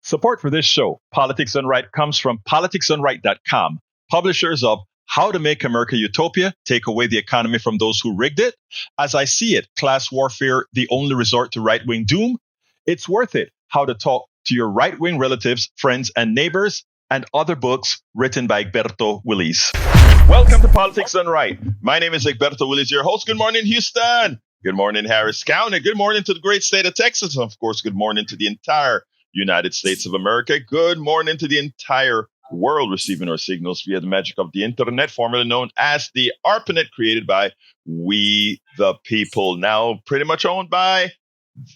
Support for this show, Politics Done Right, comes from politicsdoneright.com, publishers of How to Make America Utopia, Take Away the Economy from Those Who Rigged It, As I See It, Class Warfare, The Only Resort to Right-Wing Doom, It's Worth It, How to Talk to Your Right-Wing Relatives, Friends, and Neighbors, and other books written by Egberto, Willies. Welcome to Politics Done Right. My name is Egberto Willies, your host. Good morning, Houston. Good morning, Harris County. Good morning to the great state of Texas. And of course, good morning to the entire United States of America. Good morning to the entire world receiving our signals via the magic of the internet, formerly known as the ARPANET, created by we the people, now pretty much owned by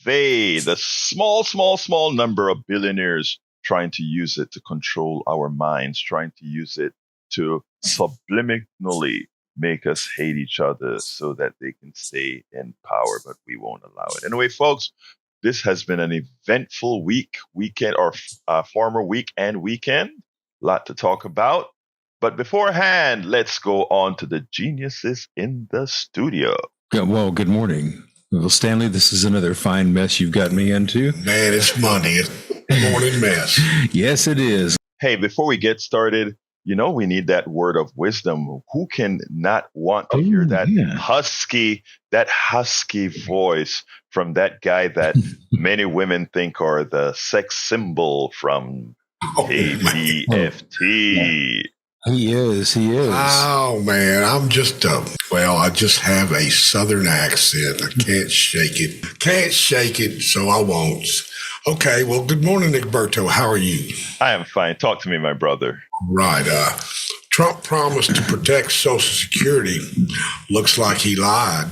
they, the small number of billionaires trying to use it to control our minds, trying to use it to subliminally make us hate each other so that they can stay in power, but we won't allow it. Anyway, folks, this has been an eventful weekend, or former week and weekend. A lot to talk about. But beforehand, let's go on to the geniuses in the studio. Well, good morning. Well, Stanley, this is another fine mess you've got me into. Man, it's Monday. It's a morning mess. Yes, it is. Hey, before we get started, you know, we need that word of wisdom. Who can not want to hear that husky voice from that guy that many women think are the sex symbol from KPFT? He is. Oh, man, I just have a southern accent. I can't shake it, so I won't. Okay, well, good morning, Egberto. How are you? I am fine. Talk to me, my brother. Right. Trump promised to protect Social Security. Looks like he lied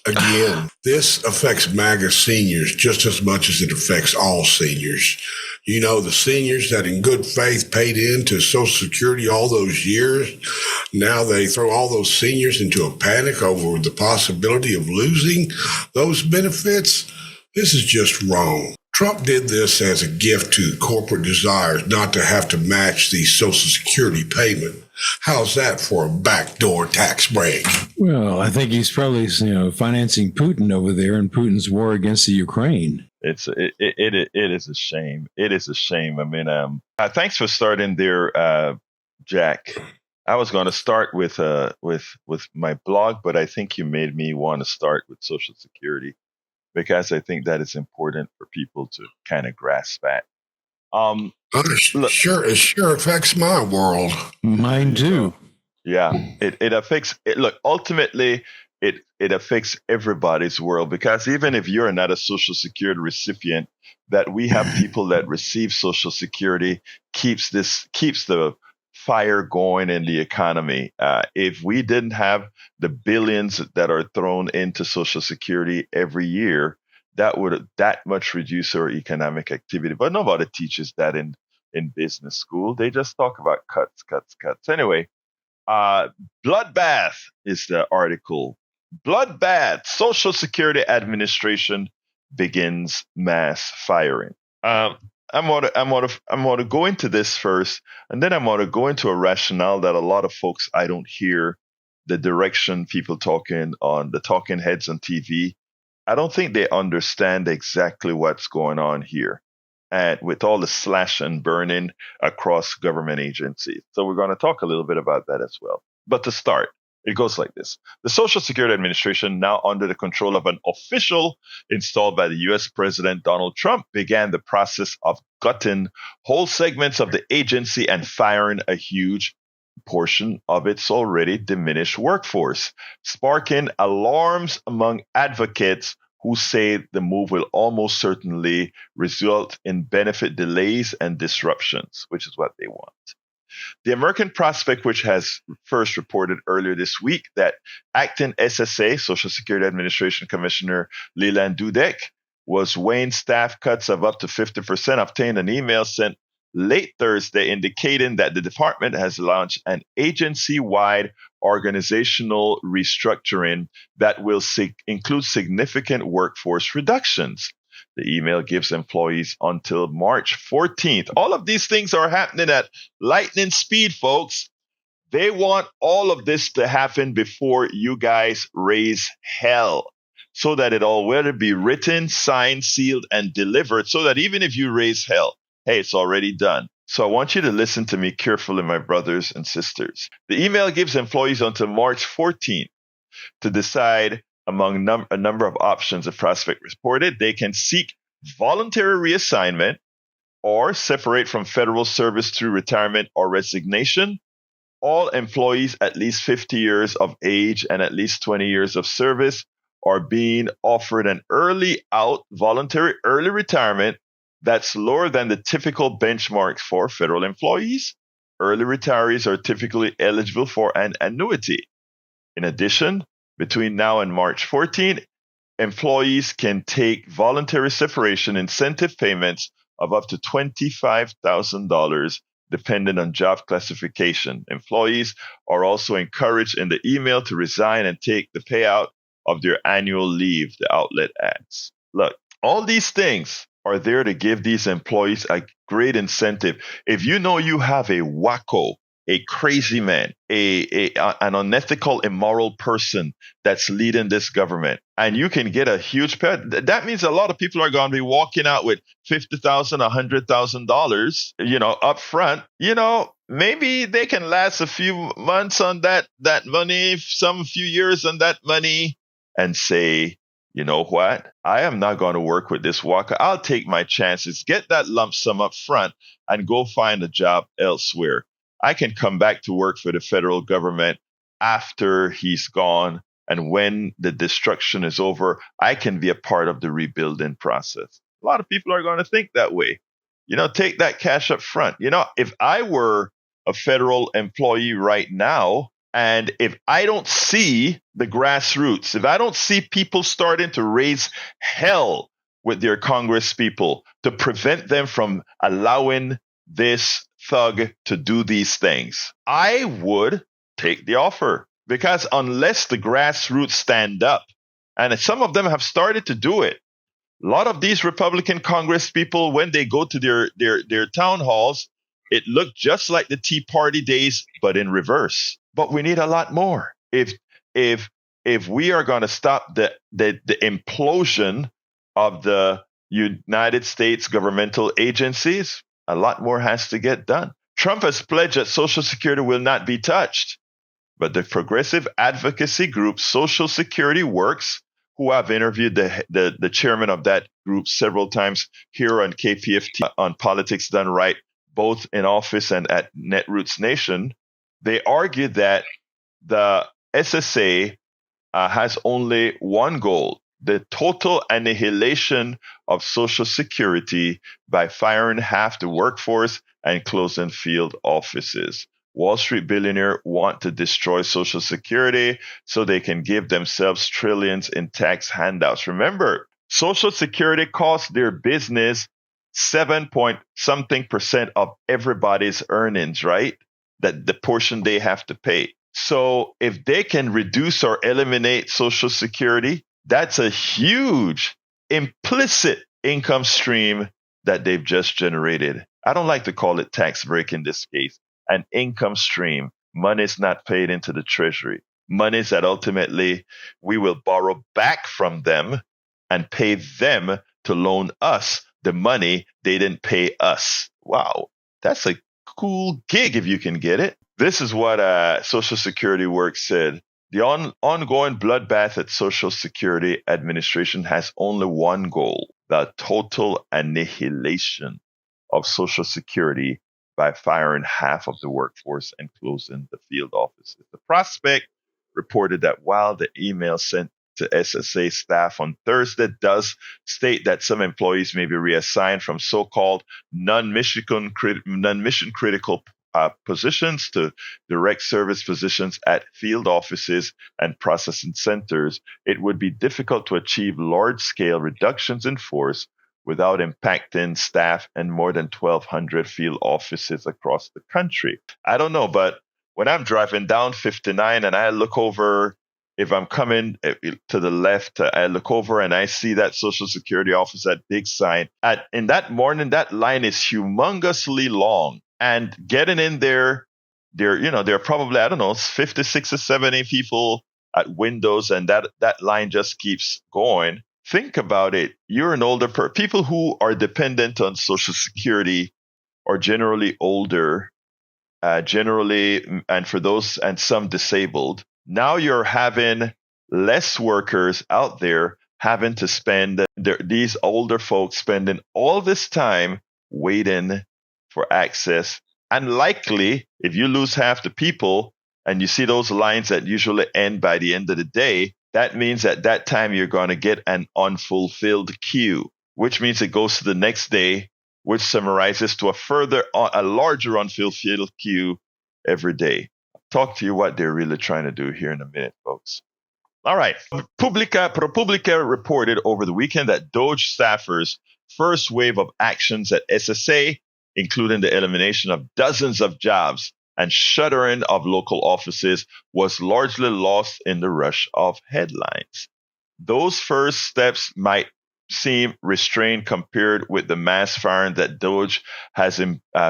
again. This affects MAGA seniors just as much as it affects all seniors. You know, the seniors that in good faith paid into Social Security all those years, now they throw all those seniors into a panic over the possibility of losing those benefits. This is just wrong. Trump did this as a gift to corporate desires not to have to match the Social Security payment. How's that for a backdoor tax break? Well, I think he's probably, financing Putin over there in Putin's war against the Ukraine. It is a shame. It is a shame. I mean, thanks for starting there, Jack. I was going to start with my blog, but I think you made me want to start with Social Security, because I think that is important for people to kind of grasp at. It sure affects my world. Mine too. Yeah, it affects it. Look, ultimately, it affects everybody's world, because even if you're not a Social Security recipient, that we have people that receive Social Security keeps the fire going in the economy. If we didn't have the billions that are thrown into Social Security every year, that would that much reduce our economic activity. But nobody teaches that in business school. They just talk about cuts. Anyway, bloodbath is the article. Bloodbath. Social Security Administration begins mass firing. I'm going to go into this first, and then I'm going to go into a rationale that a lot of folks, I don't hear the direction people talking on the talking heads on TV. I don't think they understand exactly what's going on here, and with all the slash and burning across government agencies. So we're going to talk a little bit about that as well. But to start, it goes like this. The Social Security Administration, now under the control of an official installed by the U.S. President Donald Trump, began the process of gutting whole segments of the agency and firing a huge portion of its already diminished workforce, sparking alarms among advocates who say the move will almost certainly result in benefit delays and disruptions, which is what they want. The American Prospect, which has first reported earlier this week that acting SSA, Social Security Administration Commissioner Leland Dudek, was weighing staff cuts of up to 50%, obtained an email sent late Thursday indicating that the department has launched an agency-wide organizational restructuring that will include significant workforce reductions. The email gives employees until March 14th. All of these things are happening at lightning speed, folks. They want all of this to happen before you guys raise hell, so that it all will be written, signed, sealed, and delivered, so that even if you raise hell, Hey, it's already done. So I want you to listen to me carefully, my brothers and sisters. The email gives employees until March 14th to decide among a number of options the prospect reported. They can seek voluntary reassignment or separate from federal service through retirement or resignation. All employees at least 50 years of age and at least 20 years of service are being offered an early out voluntary early retirement that's lower than the typical benchmarks for federal employees. Early retirees are typically eligible for an annuity. In addition, between now and March 14, employees can take voluntary separation incentive payments of up to $25,000 depending on job classification. Employees are also encouraged in the email to resign and take the payout of their annual leave, the outlet adds. Look, all these things are there to give these employees a great incentive. If you know you have a wacko, a crazy man, an unethical, immoral person that's leading this government, and you can get a huge pay, that means a lot of people are going to be walking out with $50,000, $100,000, up front. Maybe they can last a few months on that money, some few years on that money, and say, you know what? I am not going to work with this walker. I'll take my chances, get that lump sum up front, and go find a job elsewhere. I can come back to work for the federal government after he's gone. And when the destruction is over, I can be a part of the rebuilding process. A lot of people are going to think that way. Take that cash up front. If I were a federal employee right now, and if I don't see the grassroots, if I don't see people starting to raise hell with their Congress people to prevent them from allowing this thug to do these things, I would take the offer. Because unless the grassroots stand up, and some of them have started to do it, a lot of these Republican Congress people, when they go to their town halls, it looked just like the Tea Party days, but in reverse. But we need a lot more. If we are going to stop the implosion of the United States governmental agencies, a lot more has to get done. Trump has pledged that Social Security will not be touched. But the progressive advocacy group Social Security Works, who I've interviewed the chairman of that group several times here on KPFT on Politics Done Right, both in office and at Netroots Nation, they argued that the SSA has only one goal: the total annihilation of Social Security by firing half the workforce and closing field offices. Wall Street billionaires want to destroy Social Security so they can give themselves trillions in tax handouts. Remember, Social Security costs their business 7-point-something% of everybody's earnings, right? That the portion they have to pay. So if they can reduce or eliminate Social Security, that's a huge implicit income stream that they've just generated. I don't like to call it tax break in this case. An income stream. Money is not paid into the treasury. Money that ultimately we will borrow back from them and pay them to loan us the money they didn't pay us. Wow, that's a cool gig if you can get it. This is what Social Security Works said. The ongoing bloodbath at Social Security Administration has only one goal: the total annihilation of Social Security by firing half of the workforce and closing the field offices. The Prospect reported that while the email sent to SSA staff on Thursday does state that some employees may be reassigned from so-called non-mission critical positions to direct service positions at field offices and processing centers, it would be difficult to achieve large-scale reductions in force without impacting staff in more than 1,200 field offices across the country. I don't know, but when I'm driving down 59 and I look over, if I'm coming to the left, I look over and I see that Social Security office, that big sign. In that morning, that line is humongously long. And getting in there, there are probably, 50, 60, 70 people at windows, and that line just keeps going. think about it. You're an older person. People who are dependent on Social Security are generally older, and for those and some disabled. Now you're having less workers out there having to spend these older folks spending all this time waiting for access. And likely, if you lose half the people and you see those lines that usually end by the end of the day, that means at that time you're going to get an unfulfilled queue, which means it goes to the next day, which summarizes to a larger unfulfilled queue every day. I'll talk to you what they're really trying to do here in a minute, folks. All right. ProPublica reported over the weekend that Doge staffers' first wave of actions at SSA, including the elimination of dozens of jobs and shuttering of local offices, was largely lost in the rush of headlines. Those first steps might seem restrained compared with the mass firing that Doge has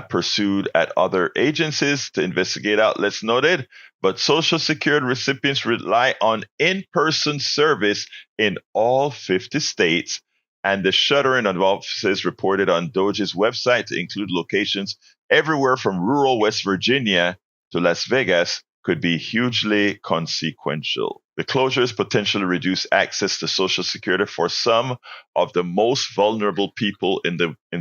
pursued at other agencies to investigate outlets noted, but Social Security recipients rely on in-person service in all 50 states, and the shuttering of offices reported on Doge's website to include locations everywhere from rural West Virginia to Las Vegas could be hugely consequential. The closures potentially reduce access to Social Security for some of the most vulnerable people in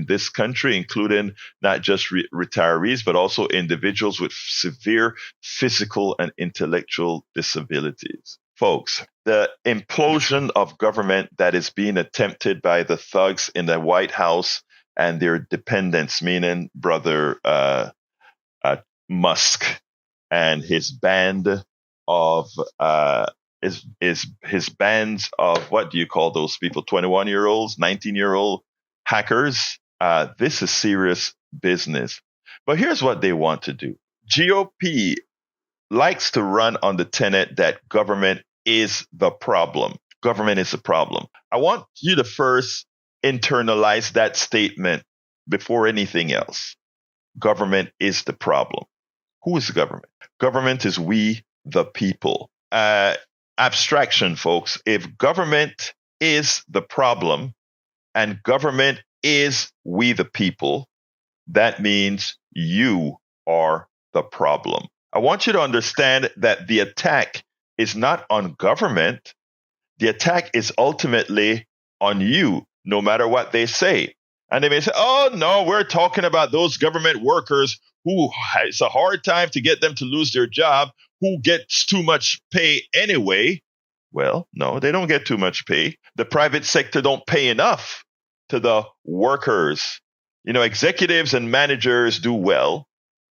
this country, including not just retirees, but also individuals with severe physical and intellectual disabilities. Folks, the implosion of government that is being attempted by the thugs in the White House and their dependents, meaning Brother Musk and his band of his bands of, what do you call those people? 21-year-olds, 19-year-old hackers. This is serious business. But here's what they want to do. GOP likes to run on the tenet that government is the problem. Government is the problem. I want you to first internalize that statement before anything else. Government is the problem. Who is the government? Government is we, the people. Abstraction, folks. If government is the problem and government is we, the people, that means you are the problem. I want you to understand that the attack is not on government. The attack is ultimately on you, no matter what they say. And they may say, oh, no, we're talking about those government workers who it's a hard time to get them to lose their job, who gets too much pay anyway. Well, no, they don't get too much pay. The private sector don't pay enough to the workers. You know, executives and managers do well,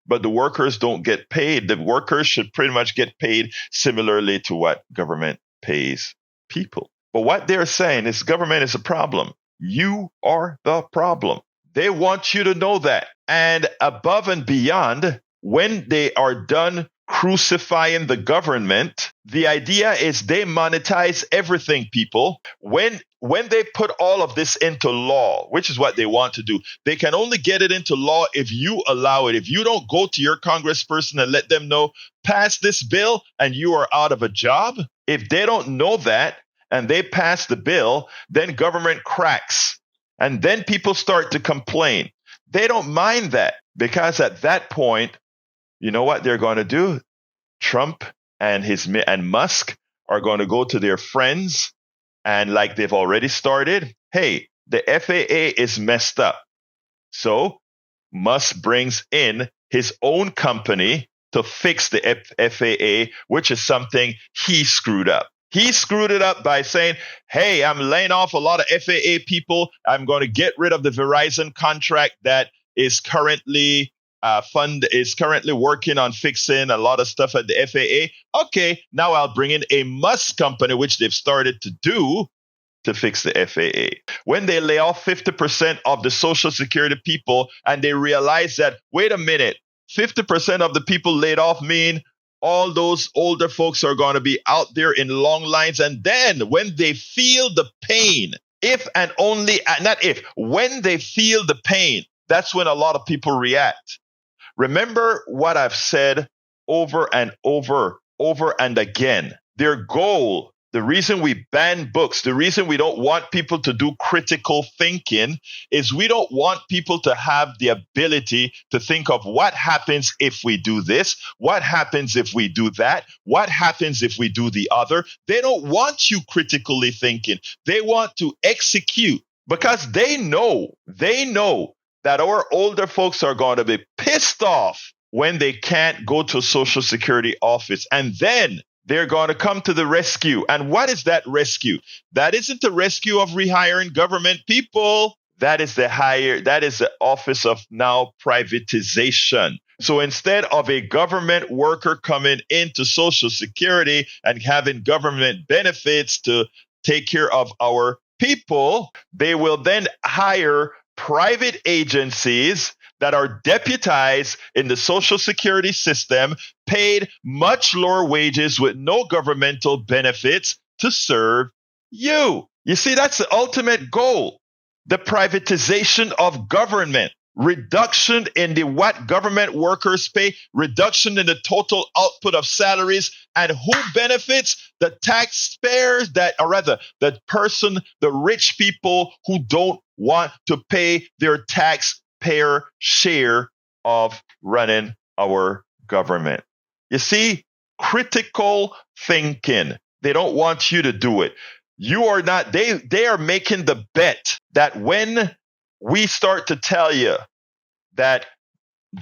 but the workers don't get paid. The workers should pretty much get paid similarly to what government pays people. But what they're saying is government is a problem. You are the problem. They want you to know that. And above and beyond, when they are done crucifying the government, the idea is they monetize everything, people. When they put all of this into law, which is what they want to do, they can only get it into law if you allow it. If you don't go to your congressperson and let them know, pass this bill and you are out of a job. If they don't know that and they pass the bill, then government cracks. And then people start to complain. They don't mind that, because at that point, you know what they're going to do? Trump and Musk are going to go to their friends, and like they've already started, hey, the FAA is messed up. So Musk brings in his own company to fix the FAA, which is something he screwed up. He screwed it up by saying, hey, I'm laying off a lot of FAA people. I'm going to get rid of the Verizon contract that is currently working on fixing a lot of stuff at the FAA. Okay, now I'll bring in a Musk company, which they've started to do, to fix the FAA. When they lay off 50% of the Social Security people and they realize that, wait a minute, 50% of the people laid off mean all those older folks are going to be out there in long lines. And then when they feel the pain, when they feel the pain, that's when a lot of people react. Remember what I've said over and over and again. Their goal, the reason we ban books, the reason we don't want people to do critical thinking is we don't want people to have the ability to think of what happens if we do this, what happens if we do that, what happens if we do the other. They don't want you critically thinking. They want to execute because they know that our older folks are going to be pissed off when they can't go to a Social Security office. And then they're going to come to the rescue. And what is that rescue? That isn't the rescue of rehiring government people. That is the office of now privatization. So instead of a government worker coming into Social Security and having government benefits to take care of our people, they will then hire private agencies that are deputized in the Social Security system, paid much lower wages with no governmental benefits to serve you. You see, that's the ultimate goal. The privatization of government, reduction in the what government workers pay, reduction in the total output of salaries, and who benefits? The taxpayers the rich people who don't want to pay their taxpayer share of running our government. You see, critical thinking. They don't want you to do it. You are not, they are making the bet that when we start to tell you that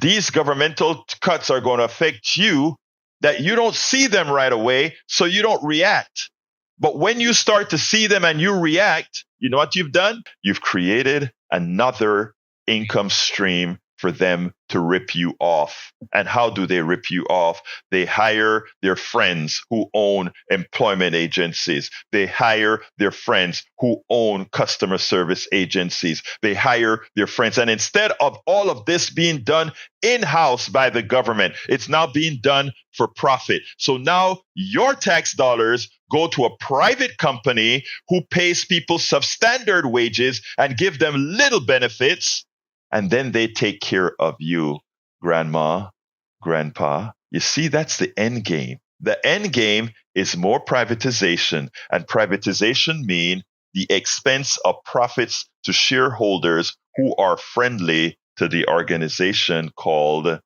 these governmental cuts are going to affect you, that you don't see them right away, so you don't react. But when you start to see them and you react, you know what you've done? You've created another income stream for them to rip you off. And how do they rip you off? They hire their friends who own employment agencies. They hire their friends who own customer service agencies. They hire their friends. And instead of all of this being done in-house by the government, it's now being done for profit. So now your tax dollars go to a private company who pays people substandard wages and give them little benefits. And then they take care of you, grandma, grandpa. You see, that's the end game. The end game is more privatization. And privatization means the expense of profits to shareholders who are friendly to the organization called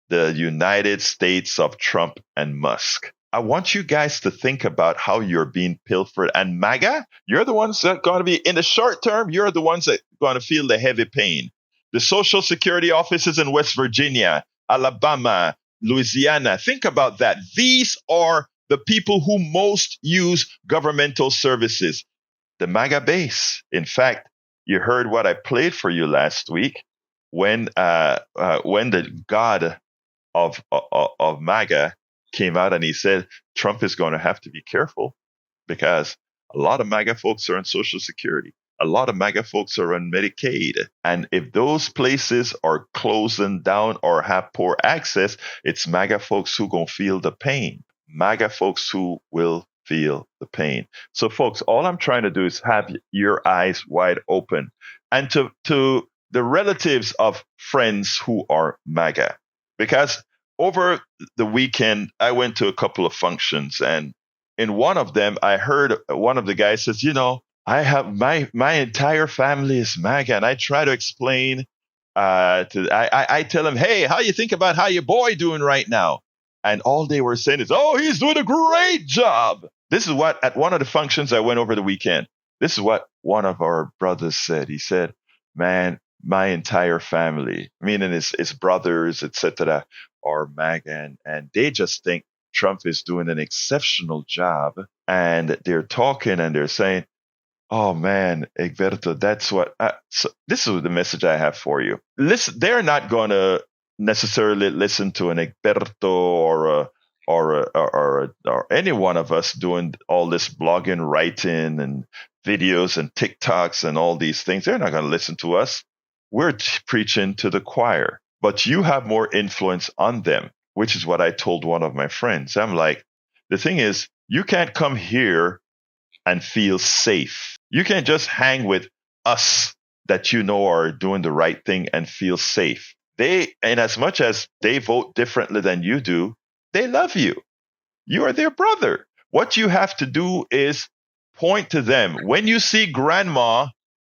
the United States of Trump and Musk. I want you guys to think about how you're being pilfered. And MAGA, you're the ones that are going to be, in the short term, you're the ones that are going to feel the heavy pain. The Social Security offices in West Virginia, Alabama, Louisiana. Think about that. These are the people who most use governmental services. The MAGA base. In fact, you heard what I played for you last week when the God of MAGA came out and he said Trump is going to have to be careful because a lot of MAGA folks are on Social Security. A lot of MAGA folks are on Medicaid. And if those places are closing down or have poor access, it's MAGA folks who going to feel the pain. MAGA folks who will feel the pain. So, folks, all I'm trying to do is have your eyes wide open. And to the relatives of friends who are MAGA, because over the weekend, I went to a couple of functions. And in one of them, I heard one of the guys says, you know, I have my entire family is MAGA, and I try to explain I tell them, hey, how you think about how your boy doing right now? And all they were saying is, oh, he's doing a great job. This is what at one of the functions I went over the weekend. This is what one of our brothers said. He said, man, my entire family, meaning his brothers, etc., are MAGA, and they just think Trump is doing an exceptional job. And they're talking and they're saying, oh man, Egberto, that's what. So this is the message I have for you. Listen, they're not going to necessarily listen to an Egberto or any one of us doing all this blogging, writing, and videos and TikToks and all these things. They're not going to listen to us. We're preaching to the choir, but you have more influence on them, which is what I told one of my friends. I'm like, the thing is, you can't come here and feel safe. You can't just hang with us that you know are doing the right thing and feel safe. And as much as they vote differently than you do, they love you. You are their brother. What you have to do is point to them. When you see grandma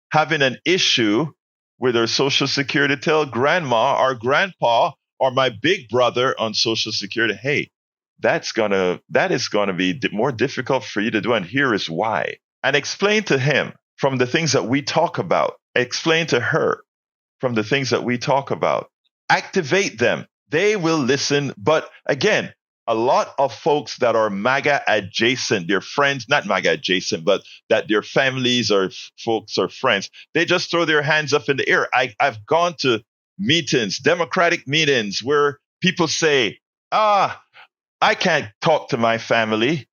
having an issue with her Social Security, tell grandma or grandpa or my big brother on Social Security, hey, that is gonna be more difficult for you to do, and here is why. And explain to him from the things that we talk about. Explain to her from the things that we talk about. Activate them. They will listen. But again, a lot of folks that are MAGA adjacent, their friends, not MAGA adjacent, but that their families or folks or friends, they just throw their hands up in the air. I've gone to meetings, Democratic meetings, where people say, I can't talk to my family.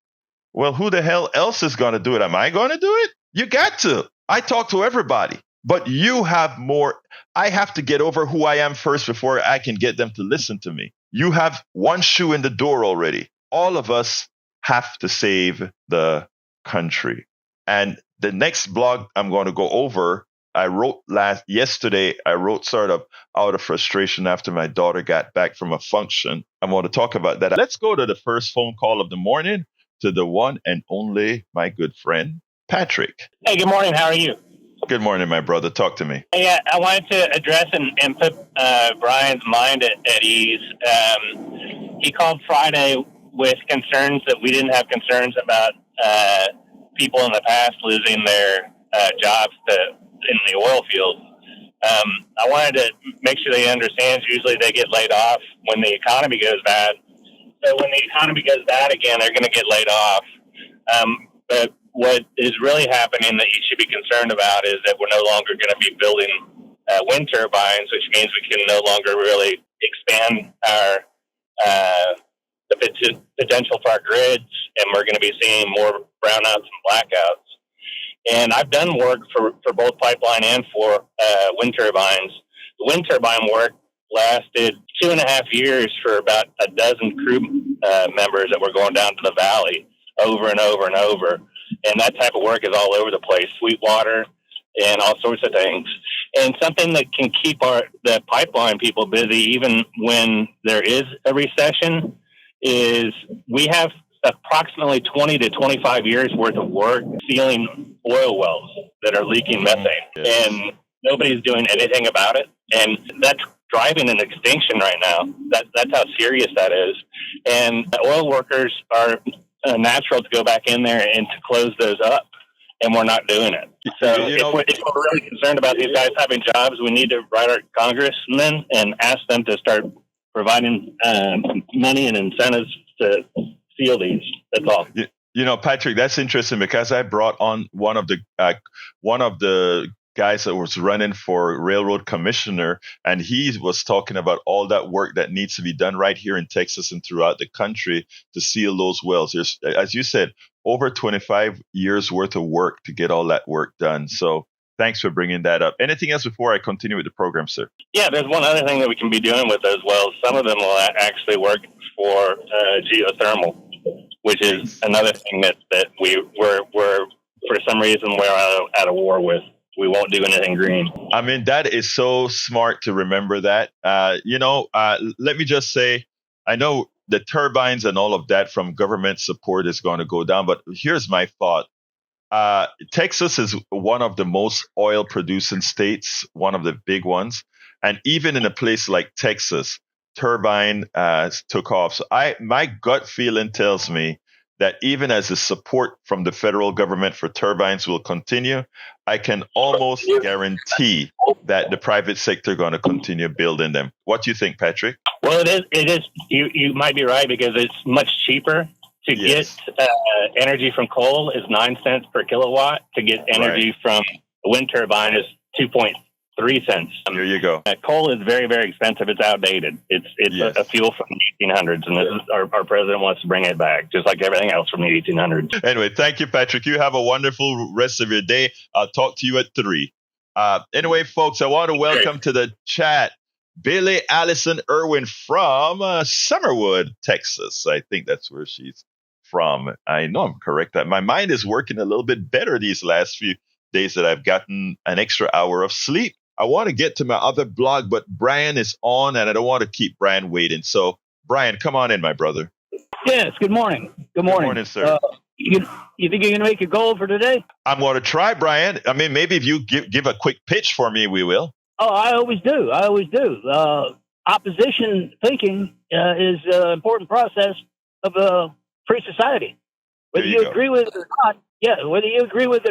Well, who the hell else is going to do it? Am I going to do it? You got to. I talk to everybody, but you have more. I have to get over who I am first before I can get them to listen to me. You have one shoe in the door already. All of us have to save the country. And the next blog I'm going to go over, I wrote yesterday sort of out of frustration after my daughter got back from a function. I'm going to talk about that. Let's go to the first phone call of the morning to the one and only, my good friend, Patrick. Hey, good morning. How are you? Good morning, my brother. Talk to me. Yeah, I wanted to address and put Brian's mind at ease. He called Friday with concerns that we didn't have concerns about people in the past losing their jobs in the oil field. I wanted to make sure they understand usually they get laid off when the economy goes bad. So when the economy goes bad again, they're going to get laid off. But what is really happening that you should be concerned about is that we're no longer going to be building wind turbines, which means we can no longer really expand the potential for our grids, and we're going to be seeing more brownouts and blackouts. And I've done work for both pipeline and for wind turbines. The wind turbine work lasted 2.5 years for about a dozen crew members that were going down to the valley over and over and over. And that type of work is all over the place, Sweetwater and all sorts of things. And something that can keep the pipeline people busy even when there is a recession is we have approximately 20 to 25 years worth of work sealing oil wells that are leaking methane. Yes. And nobody's doing anything about it. And that's driving an extinction right now. That's how serious that is. And the oil workers are natural to go back in there and to close those up, and we're not doing it. So if we're really concerned about these guys having jobs, we need to write our congressmen and ask them to start providing money and incentives to seal these. That's all. Patrick, that's interesting because I brought on one of the guys that was running for railroad commissioner, and he was talking about all that work that needs to be done right here in Texas and throughout the country to seal those wells. There's, as you said, over 25 years worth of work to get all that work done. So thanks for bringing that up. Anything else before I continue with the program, sir? Yeah, there's one other thing that we can be doing with those wells. Some of them will actually work for geothermal, which is another thing that we're for some reason we're at a war with. We won't do anything green. I mean, that is so smart to remember that. Let me just say, I know the turbines and all of that from government support is going to go down, but here's my thought. Texas is one of the most oil producing states, one of the big ones. And even in a place like Texas, turbine took off. So my gut feeling tells me that even as the support from the federal government for turbines will continue, I can almost guarantee that the private sector are going to continue building them. What do you think, Patrick? Well, it is. You might be right because it's much cheaper to get energy from coal is 9 cents per kilowatt. To get energy from a wind turbine is 2.3 cents. There you go. Coal is very, very expensive. It's outdated. It's a fuel from the 1800s, and this is, our president wants to bring it back, just like everything else from the 1800s. Anyway, thank you, Patrick. You have a wonderful rest of your day. I'll talk to you at 3. Anyway, folks, I want to welcome to the chat Billy Allison Irwin from Summerwood, Texas. I think that's where she's from. I know I'm correct. That my mind is working a little bit better these last few days that I've gotten an extra hour of sleep. I want to get to my other blog, but Brian is on, and I don't want to keep Brian waiting. So, Brian, come on in, my brother. Yes, good morning. Good morning, sir. You think you're going to make your goal for today? I'm going to try, Brian. I mean, maybe if you give a quick pitch for me, we will. Oh, I always do. Opposition thinking is an important process of a free society. Whether you agree with it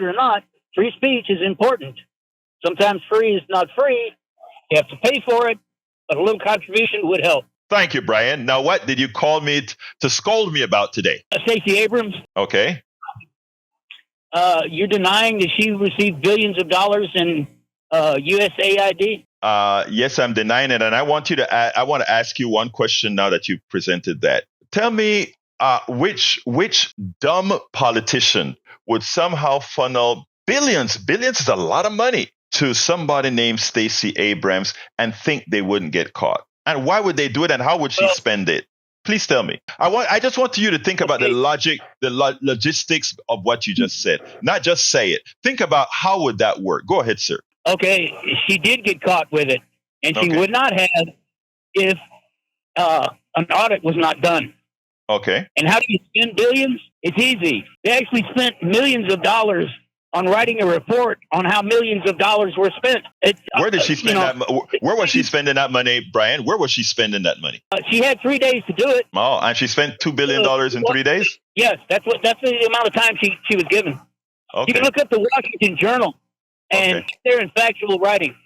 or not, free speech is important. Sometimes free is not free. You have to pay for it, but a little contribution would help. Thank you, Brian. Now, what did you call me to scold me about today? Stacey Abrams. Okay. You're denying that she received billions of dollars in USAID? Yes, I'm denying it, and I want to ask you one question now that you presented that. Tell me, which dumb politician would somehow funnel billions is a lot of money, to somebody named Stacey Abrams and think they wouldn't get caught? And why would they do it, and how would she spend it? Please tell me. I just want you to think about the logistics of what you just said. Not just say it. Think about how would that work. Go ahead, sir. Okay, she did get caught with it, and she would not have if an audit was not done. Okay. And how do you spend billions? It's easy. They actually spent millions of dollars on writing a report on how millions of dollars were spent. Where did she spend that? Where was she spending that money, Brian? Where was she spending that money? She had 3 days to do it. Oh, and she spent $2 billion in 3 days? Yes, that's the amount of time she was given. Okay. You can look up the Washington Journal, and they're in factual writing.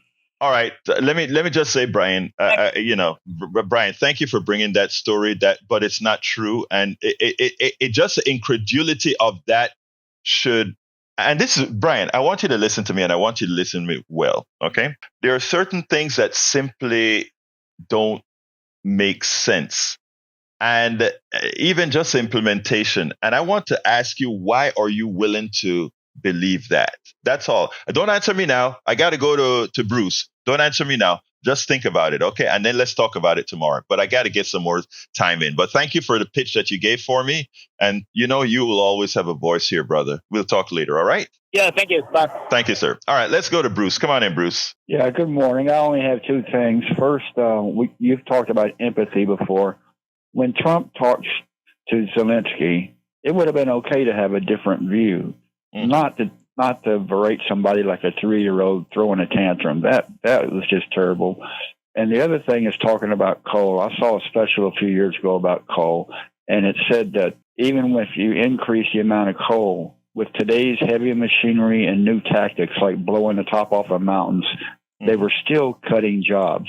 All right, let me just say, Brian. Brian, thank you for bringing that story. But it's not true, and it just the incredulity of that should. And this is, Brian, I want you to listen to me, and I want you to listen to me well, okay? There are certain things that simply don't make sense. And even just implementation. And I want to ask you, why are you willing to believe that? That's all. Don't answer me now. I got to go to Bruce. Don't answer me now. Just think about it, okay? And then let's talk about it tomorrow. But I got to get some more time in. But thank you for the pitch that you gave for me. And you will always have a voice here, brother. We'll talk later, all right? Yeah, thank you. Bye. Thank you, sir. All right, let's go to Bruce. Come on in, Bruce. Yeah, good morning. I only have two things. First, you've talked about empathy before. When Trump talks to Zelensky, it would have been okay to have a different view, not to berate somebody like a 3-year-old throwing a tantrum. That was just terrible. And the other thing is talking about coal. I saw a special a few years ago about coal, and it said that even if you increase the amount of coal, with today's heavy machinery and new tactics like blowing the top off of mountains, they were still cutting jobs.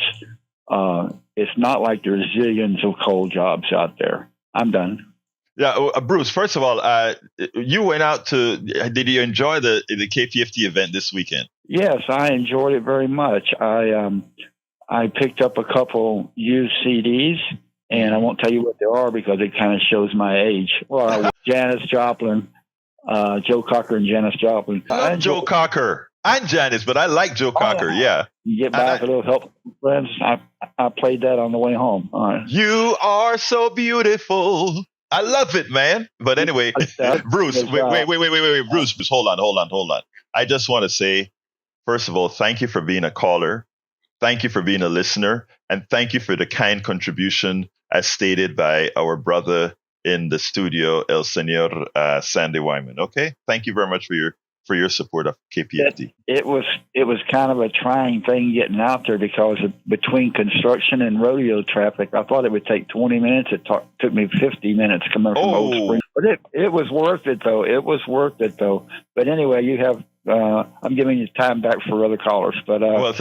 It's not like there's zillions of coal jobs out there. I'm done. Yeah, Bruce, first of all, you went out did you enjoy the K50 event this weekend? Yes, I enjoyed it very much. I picked up a couple used CDs, and I won't tell you what they are because it kind of shows my age. Well, Janis Joplin, Joe Cocker and Janis Joplin. I love Joe Cocker and Janis, but I like Joe Cocker, yeah. You get back a little help from friends. I played that on the way home. All right. You are so beautiful. I love it, man. But anyway, Bruce, wait, Bruce, hold on. I just want to say, first of all, thank you for being a caller. Thank you for being a listener. And thank you for the kind contribution as stated by our brother in the studio, El Senor Sandy Wyman. Okay? Thank you very much for your support of KPFT. It was kind of a trying thing getting out there because between construction and rodeo traffic, I thought it would take 20 minutes. It took me 50 minutes coming from Old Spring. But it was worth it, though. But anyway, you have I'm giving you time back for other callers. But well,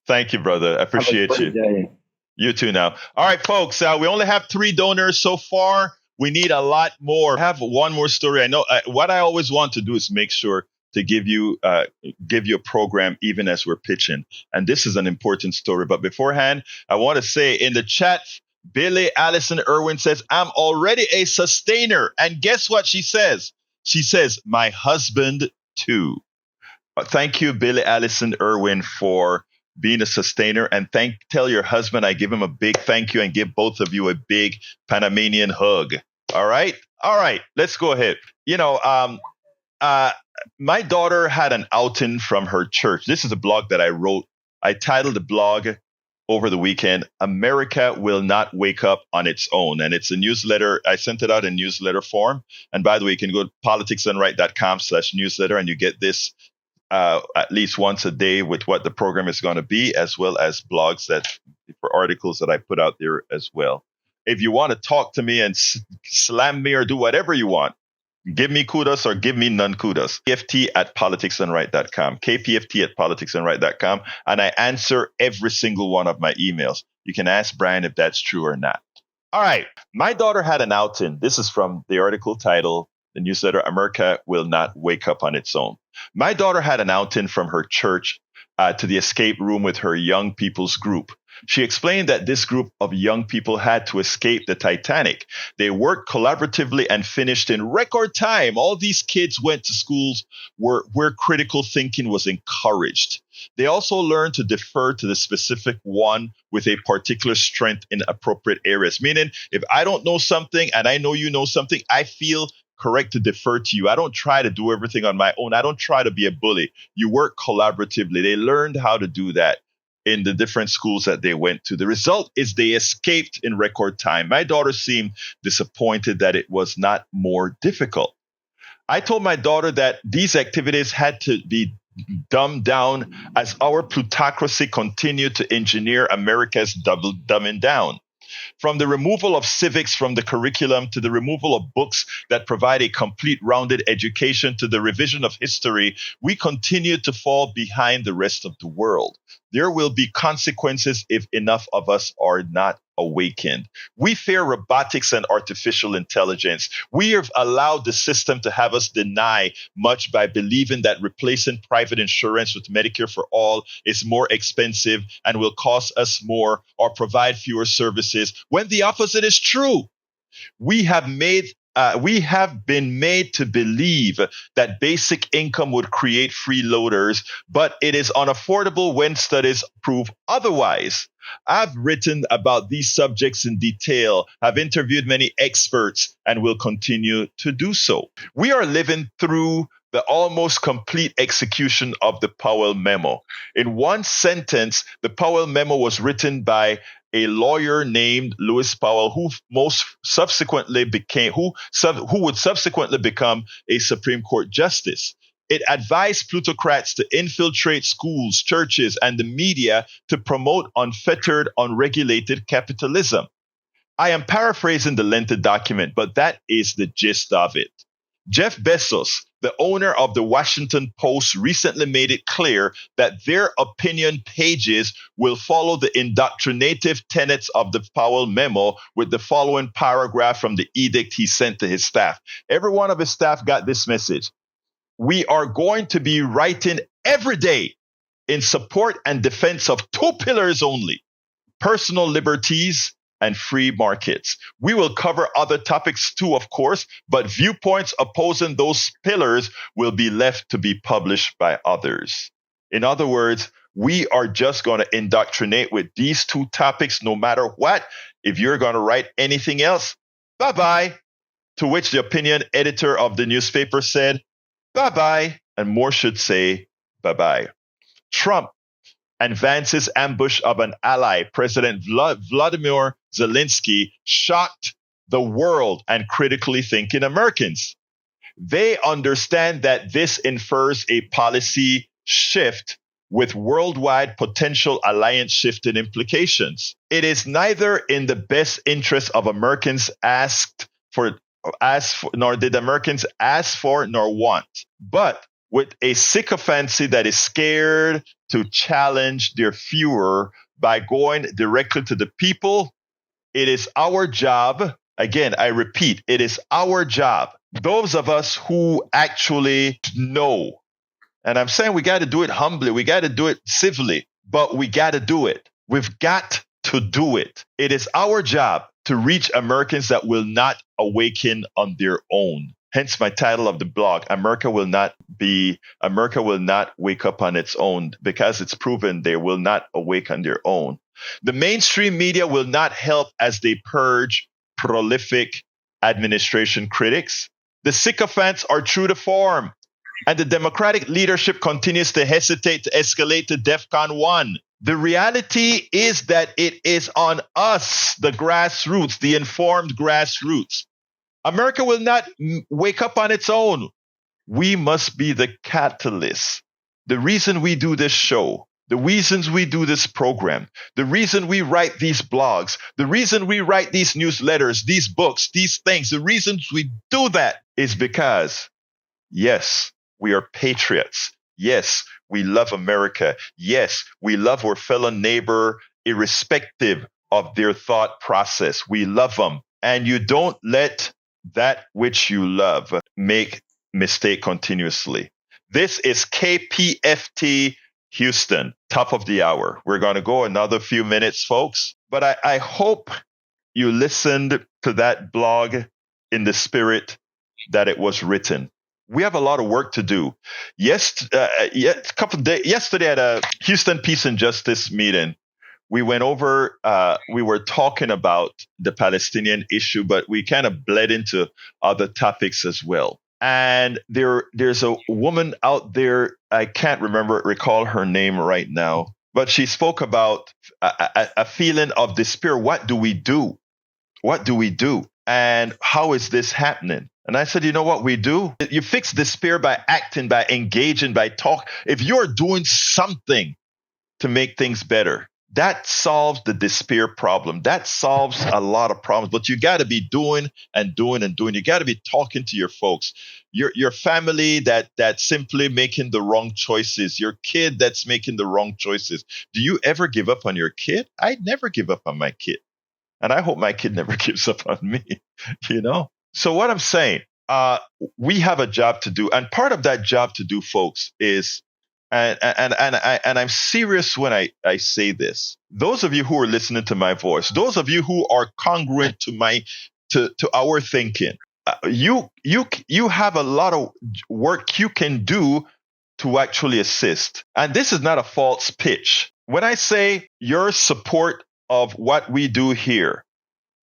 thank you, brother. I appreciate you. Day. You too now. All right, folks. We only have 3 donors so far. We need a lot more. I have one more story. I know what I always want to do is make sure to give you a program even as we're pitching. And this is an important story. But beforehand, I want to say in the chat, Billy Allison Irwin says, I'm already a sustainer. And guess what she says? She says, my husband too. Thank you, Billy Allison Irwin, for being a sustainer. And tell your husband I give him a big thank you and give both of you a big Panamanian hug. All right. Let's go ahead. My daughter had an outing from her church. This is a blog that I wrote. I titled the blog, over the weekend, America Will Not Wake Up on Its Own. And it's a newsletter. I sent it out in newsletter form. And by the way, you can go to politicsandright.com/newsletter and you get this at least once a day with what the program is going to be, as well as blogs for articles that I put out there as well. If you want to talk to me and slam me or do whatever you want, give me kudos or give me none kudos. KPFT@politicsandright.com. KPFT@politicsandright.com. And I answer every single one of my emails. You can ask Brian if that's true or not. All right. My daughter had an outing. This is from the article title, the newsletter, America Will Not Wake Up on Its Own. My daughter had an outing from her church to the escape room with her young people's group. She explained that this group of young people had to escape the Titanic. They worked collaboratively and finished in record time. All these kids went to schools where critical thinking was encouraged. They also learned to defer to the specific one with a particular strength in appropriate areas. Meaning, if I don't know something and I know you know something, I feel correct to defer to you. I don't try to do everything on my own. I don't try to be a bully. You work collaboratively. They learned how to do that in the different schools that they went to. The result is they escaped in record time. My daughter seemed disappointed that it was not more difficult. I told my daughter that these activities had to be dumbed down as our plutocracy continued to engineer America's dumbing down. From the removal of civics from the curriculum to the removal of books that provide a complete rounded education to the revision of history, we continue to fall behind the rest of the world. There will be consequences if enough of us are not awakened. We fear robotics and artificial intelligence. We have allowed the system to have us deny much by believing that replacing private insurance with Medicare for all is more expensive and will cost us more or provide fewer services, when the opposite is true. We have been made to believe that basic income would create freeloaders, but it is unaffordable when studies prove otherwise. I've written about these subjects in detail, have interviewed many experts, and will continue to do so. We are living through the almost complete execution of the Powell Memo. In one sentence, the Powell Memo was written by a lawyer named Lewis Powell, who would subsequently become a Supreme Court justice. It advised plutocrats to infiltrate schools, churches, and the media to promote unfettered, unregulated capitalism. I am paraphrasing the lengthy document, but that is the gist of it. Jeff Bezos, the owner of the Washington Post, recently made it clear that their opinion pages will follow the indoctrinative tenets of the Powell Memo with the following paragraph from the edict he sent to his staff. Every one of his staff got this message. We are going to be writing every day in support and defense of two pillars only: personal liberties and free markets. We will cover other topics too, of course, but viewpoints opposing those pillars will be left to be published by others. In other words, we are just going to indoctrinate with these two topics no matter what. If you're going to write anything else, bye-bye. To which the opinion editor of the newspaper said, bye-bye, and more should say, bye-bye. Trump and Vance's ambush of an ally, President Volodymyr Zelensky, shocked the world and critically thinking Americans. They understand that this infers a policy shift with worldwide potential alliance shifting implications. It is neither in the best interest of Americans nor did Americans ask for nor want, but with a sycophancy that is scared to challenge their Führer by going directly to the people. It is our job, again, I repeat, it is our job, those of us who actually know, and I'm saying we got to do it humbly, we got to do it civilly, but we got to do it. We've got to do it. It is our job to reach Americans that will not awaken on their own. Hence my title of the blog, America will not wake up on its own, because it's proven they will not awake on their own. The mainstream media will not help as they purge prolific administration critics. The sycophants are true to form, and the Democratic leadership continues to hesitate to escalate to DEFCON 1. The reality is that it is on us, the grassroots, the informed grassroots. America will not wake up on its own. We must be the catalyst. The reason we do this show, the reasons we do this program, the reason we write these blogs, the reason we write these newsletters, these books, these things, the reasons we do that is because, yes, we are patriots. Yes, we love America. Yes, we love our fellow neighbor, irrespective of their thought process. We love them. And you don't let that which you love make mistake continuously. This is KPFT Houston, top of the hour. We're going to go another few minutes, folks. But I hope you listened to that blog in the spirit that it was written. We have a lot of work to do. Yesterday at a Houston Peace and Justice meeting, we went over, we were talking about the Palestinian issue, but we kind of bled into other topics as well. And there's a woman out there, I can't recall her name right now, but she spoke about a feeling of despair. What do we do? What do we do? And how is this happening? And I said, you know what we do? You fix despair by acting, by engaging, by talk. If you're doing something to make things better, that solves the despair problem. That solves a lot of problems. But you got to be doing and doing and doing. You got to be talking to your folks, your family that's simply making the wrong choices, your kid that's making the wrong choices. Do you ever give up on your kid? I never give up on my kid. And I hope my kid never gives up on me, you know? So what I'm saying, we have a job to do. And part of that job to do, folks, is, and I'm serious when I say this. Those of you who are listening to my voice, those of you who are congruent to our thinking, you have a lot of work you can do to actually assist. And this is not a false pitch. When I say your support of what we do here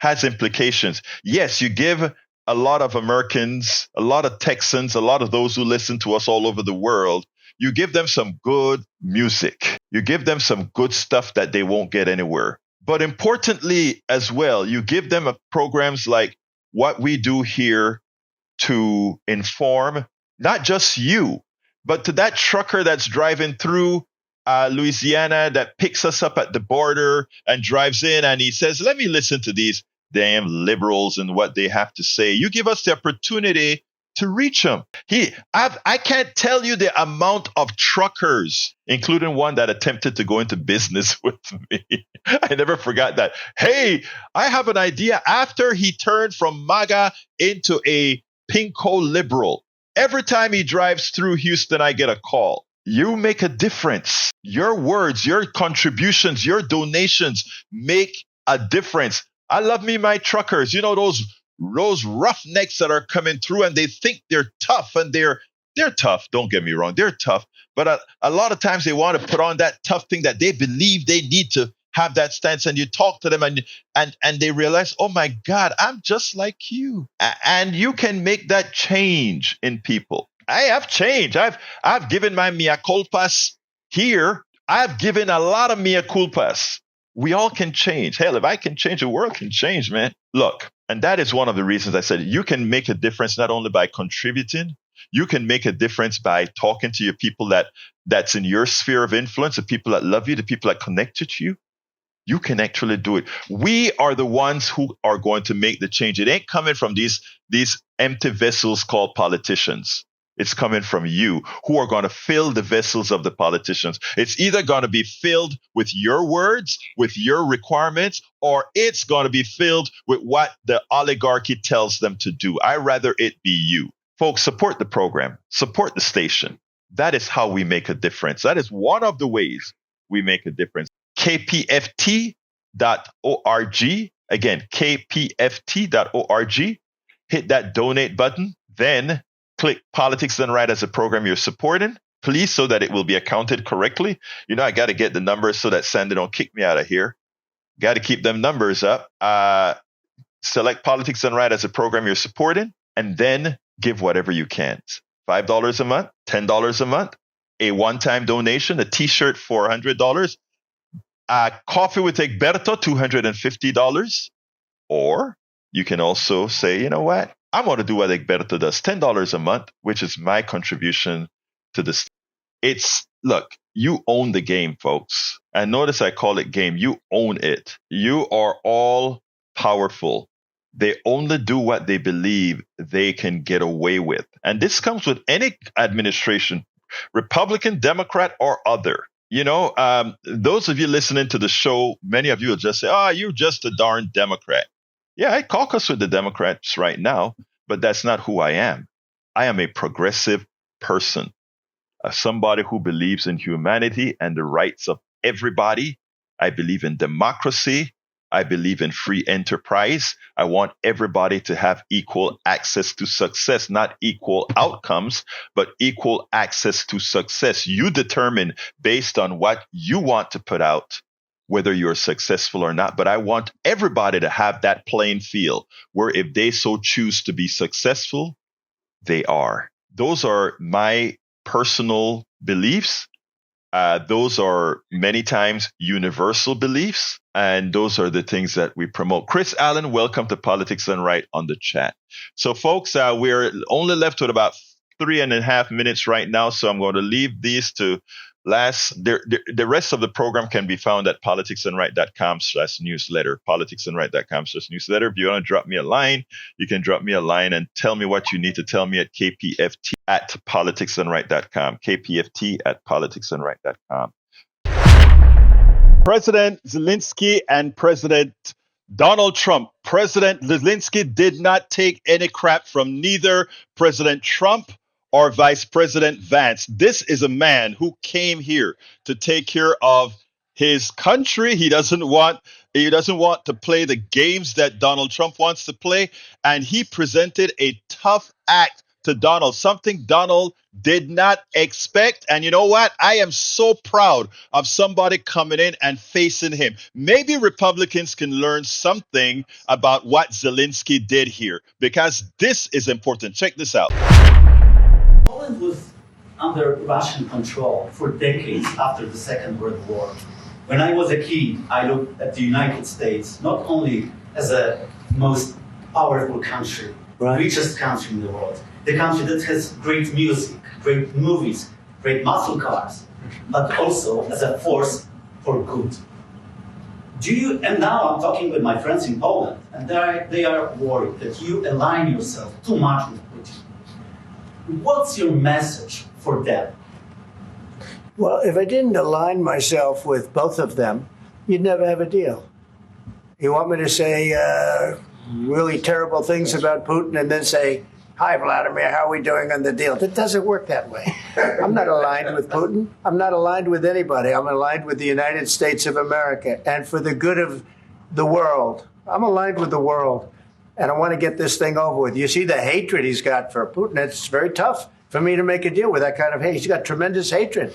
has implications, yes, you give a lot of Americans, a lot of Texans, a lot of those who listen to us all over the world, you give them some good music. You give them some good stuff that they won't get anywhere. But importantly as well, you give them programs like what we do here to inform not just you, but to that trucker that's driving through Louisiana that picks us up at the border and drives in and he says, let me listen to these damn liberals and what they have to say. You give us the opportunity to reach them. I can't tell you the amount of truckers, including one that attempted to go into business with me. I never forgot that. Hey, I have an idea. After he turned from MAGA into a pinko liberal, every time he drives through Houston, I get a call. You make a difference. Your words, your contributions, your donations make a difference. I love me my truckers. You know, those roughnecks that are coming through and they think they're tough, and they're tough. Don't get me wrong. They're tough. But a lot of times they want to put on that tough thing that they believe they need to have that stance. And you talk to them and they realize, oh my God, I'm just like you. And you can make that change in people. I have changed. I've given my mea culpas here. I've given a lot of mea culpas. We all can change. Hell, if I can change, the world can change, man. Look, and that is one of the reasons I said you can make a difference not only by contributing, you can make a difference by talking to your people that's in your sphere of influence, the people that love you, the people that connected to you. You can actually do it. We are the ones who are going to make the change. It ain't coming from these empty vessels called politicians. It's coming from you who are going to fill the vessels of the politicians. It's either going to be filled with your words, with your requirements, or it's going to be filled with what the oligarchy tells them to do. I'd rather it be you. Folks, support the program, support the station. That is how we make a difference. That is one of the ways we make a difference. KPFT.org. Again, KPFT.org. Hit that donate button. Then click Politics Done Right as a program you're supporting, please, so that it will be accounted correctly. You know, I got to get the numbers so that Sandy don't kick me out of here. Got to keep them numbers up. Select Politics Done Right as a program you're supporting, and then give whatever you can. $5 a month, $10 a month, a one-time donation, a T-shirt for $100. Coffee with Egberto, $250. Or you can also say, you know what? I want to do what Egberto does, $10 a month, which is my contribution to this. Look, you own the game, folks. And notice I call it game. You own it. You are all powerful. They only do what they believe they can get away with. And this comes with any administration, Republican, Democrat, or other. You know, those of you listening to the show, many of you will just say, oh, you're just a darn Democrat. Yeah, I caucus with the Democrats right now, but that's not who I am. I am a progressive person, somebody who believes in humanity and the rights of everybody. I believe in democracy. I believe in free enterprise. I want everybody to have equal access to success, not equal outcomes, but equal access to success. You determine based on what you want to put out, whether you're successful or not. But I want everybody to have that playing field where if they so choose to be successful, they are. Those are my personal beliefs. Those are many times universal beliefs, and those are the things that we promote. Chris Allen, welcome to Politics Done Right on the chat. So, folks, we're only left with about 3.5 minutes right now, so I'm going to leave these to last. The rest of the program can be found at politicsdoneright.com/newsletter, politicsdoneright.com/newsletter. If you want to drop me a line, you can drop me a line and tell me what you need to tell me at kpft@politicsdoneright.com, kpft@politicsdoneright.com. President Zelensky and President Donald Trump. President Zelensky did not take any crap from neither President Trump or Vice President Vance. This is a man who came here to take care of his country. He doesn't want to play the games that Donald Trump wants to play. And he presented a tough act to Donald, something Donald did not expect. And you know what? I am so proud of somebody coming in and facing him. Maybe Republicans can learn something about what Zelensky did here, because this is important. Check this out. Poland was under Russian control for decades after the Second World War. When I was a kid, I looked at the United States not only as a most powerful country, richest country in the world, the country that has great music, great movies, great muscle cars, but also as a force for good. And now I'm talking with my friends in Poland, and they are worried that you align yourself too much with Putin. What's your message for them? Well, if I didn't align myself with both of them, you'd never have a deal. You want me to say really terrible things about Putin and then say, hi, Vladimir, how are we doing on the deal? It doesn't work that way. I'm not aligned with Putin. I'm not aligned with anybody. I'm aligned with the United States of America. And for the good of the world, I'm aligned with the world. And I want to get this thing over with. You see the hatred he's got for Putin. It's very tough for me to make a deal with that kind of hate. He's got tremendous hatred.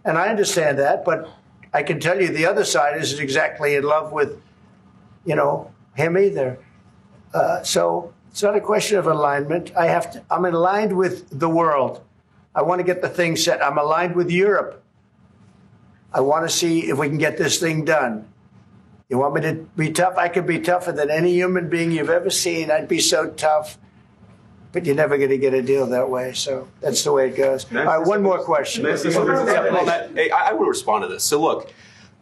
And I understand that. But I can tell you the other side isn't exactly in love with, him either. So it's not a question of alignment. I'm aligned with the world. I want to get the thing set. I'm aligned with Europe. I want to see if we can get this thing done. You want me to be tough? I could be tougher than any human being you've ever seen. I'd be so tough. But you're never going to get a deal that way. So that's the way it goes. All right, one more question. I want to respond to this. So look,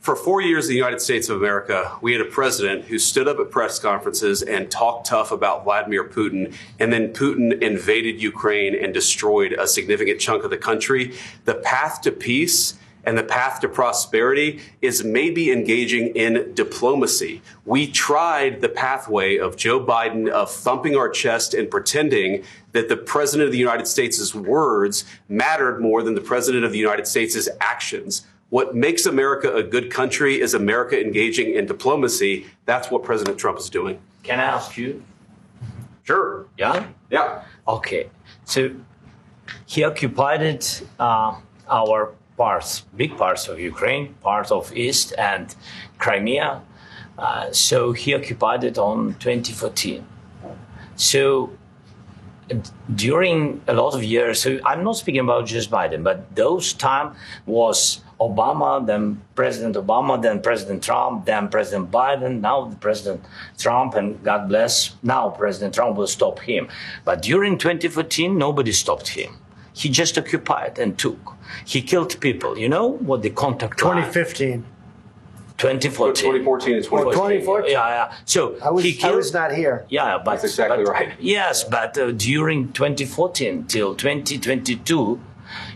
for 4 years in the United States of America, we had a president who stood up at press conferences and talked tough about Vladimir Putin, and then Putin invaded Ukraine and destroyed a significant chunk of the country. The path to peace and the path to prosperity is maybe engaging in diplomacy. We tried the pathway of Joe Biden of thumping our chest and pretending that the president of the United States' words mattered more than the president of the United States' actions. What makes America a good country is America engaging in diplomacy. That's what President Trump is doing. Can I ask you? Sure. Yeah? Yeah. Okay. So he occupied our parts, big parts of Ukraine, part of East and Crimea. So he occupied it on 2014. So during a lot of years, so I'm not speaking about just Biden, but those time was Obama, then President Obama, then President Trump, then President Biden, now the President Trump, and God bless, now President Trump will stop him. But during 2014, nobody stopped him. He just occupied and took. He killed people. You know what the contact 2015. 2014 and 2014. 2014. Yeah. So I was not here. Yeah, but that's exactly right. Yes, but during 2014 till 2022,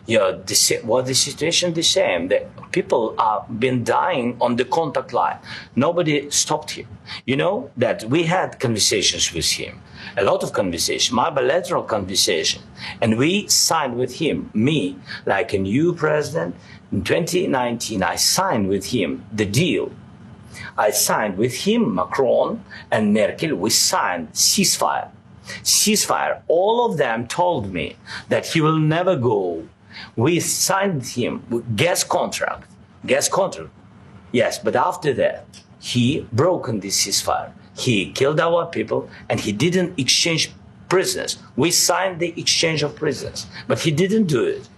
the situation the same. The people have been dying on the contact line. Nobody stopped him. You know that we had conversations with him, a lot of conversation, my bilateral conversation, and we signed with him, me, like a new president. In 2019, I signed with him the deal. I signed with him, Macron and Merkel, we signed ceasefire. Ceasefire. All of them told me that he will never go. We signed him with gas contract. Yes, but after that, he broken this ceasefire. He killed our people and he didn't exchange prisoners. We signed the exchange of prisoners, but he didn't do it.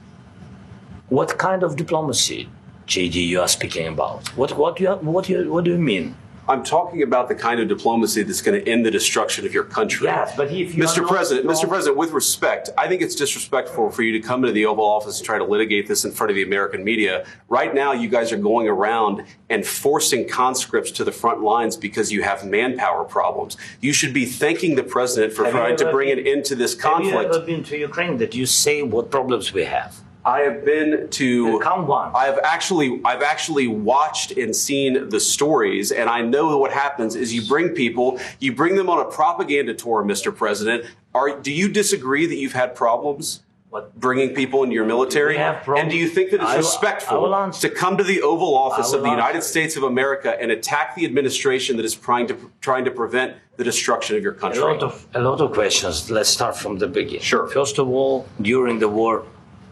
What kind of diplomacy, JD, you are speaking about? What do you mean? I'm talking about the kind of diplomacy that's going to end the destruction of your country. Yes, but if you Mr. President, with respect, I think it's disrespectful for you to come into the Oval Office and try to litigate this in front of the American media. Right now, you guys are going around and forcing conscripts to the front lines because you have manpower problems. You should be thanking the president for trying to bring an end to this conflict. Have you ever been to Ukraine that you say what problems we have? I have been to. Count one. I've actually watched and seen the stories, and I know what happens is you bring them on a propaganda tour, Mr. President. Do you disagree that you've had problems bringing people into your military? And do you think that it's respectful to come to the Oval Office of the United States of America and attack the administration that is trying to prevent the destruction of your country? A lot of questions. Let's start from the beginning. Sure. First of all, during the war,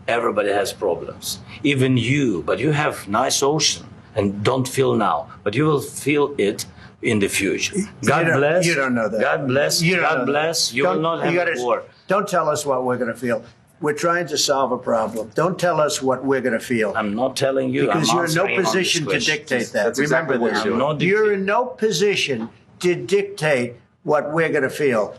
everybody has problems, even you, but you have nice ocean and don't feel now, but you will feel it in the future. God bless. You don't know that. God bless. God bless. You will not have a war. Don't tell us what we're going to feel. We're trying to solve a problem. Don't tell us what we're going to feel. I'm not telling you. Because you're in no position to dictate that. Remember this. You're in no position to dictate what we're going to feel.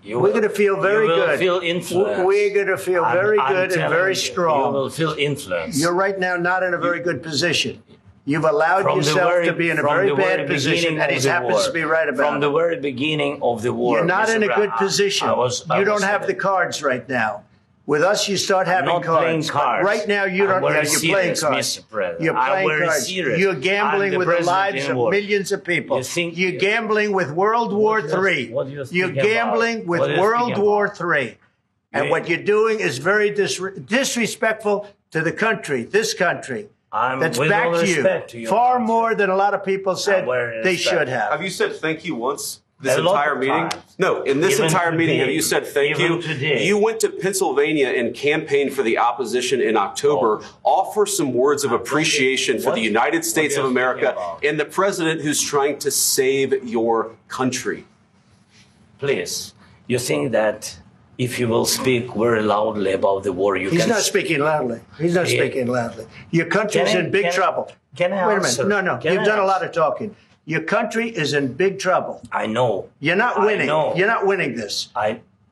We're going to feel very good. You will feel influence. We're going to feel very good and very strong. You will feel influence. You're right now not in a very good position. You've allowed yourself to be in a very bad position, and he happens to be right about it. From the very beginning of the war. You're not in a good position. You don't have the cards right now. With us, you start having cards. Right now, you don't. You're playing cards. You're playing cards. You're gambling with the lives of millions of people. You're gambling with World War III. You're gambling with World War III. And what you're doing is very disrespectful to the country, this country. That's backed you far more than a lot of people said they should have. Have you said thank you once? This entire meeting? No, in this entire meeting, have you said thank you? You went to Pennsylvania and campaigned for the opposition in October. Offer some words of appreciation for the United States of America and the president who's trying to save your country. Please, you think that if you will speak very loudly about the war, He's not speaking loudly. He's not speaking loudly. Your country's in big trouble. Can I answer? Wait a minute. No. You've done a lot of talking. Your country is in big trouble. I know. You're not winning. You're not winning this.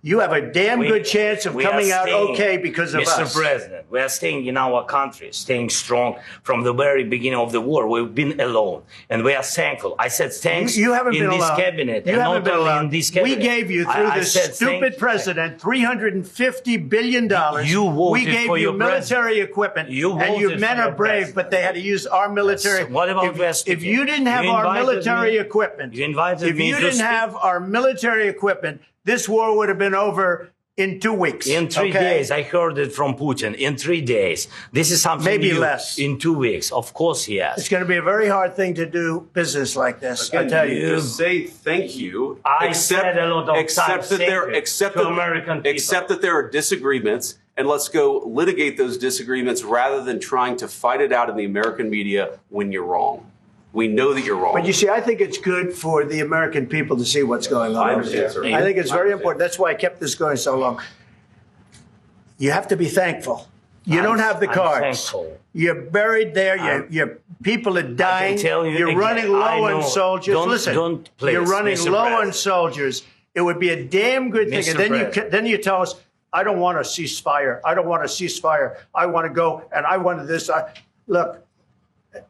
You have a damn good chance of coming out okay because of us. Mr. President, we are staying in our country, staying strong from the very beginning of the war. We've been alone, and we are thankful. I said thanks you haven't in been this alone. cabinet. You haven't been alone. In this cabinet. We gave you, through this stupid president, $350 billion. You voted we gave for you your military equipment, and your men are brave, but they had to use our military. Yes. What about if you didn't have our military equipment, you invited me if you didn't have our military equipment, this war would have been over in 2 weeks. In 3 days. I heard it from Putin. In 3 days. This is something maybe new. Less. In 2 weeks. Of course he has. It's going to be a very hard thing to do business like this. I tell you. Just say thank you. I said a lot of times except that there are disagreements, and let's go litigate those disagreements rather than trying to fight it out in the American media when you're wrong. We know that you're wrong. But you see, I think it's good for the American people to see what's going on. I understand, sir. I think it's very important. That's why I kept this going so long. You have to be thankful. You don't have the cards. Thankful. You're buried there. Your people are dying. You're running low on soldiers. Listen, you're running low on soldiers. It would be a damn good thing. And then you tell us, I don't want a ceasefire. I don't want a ceasefire. I want to go and I want this. Look,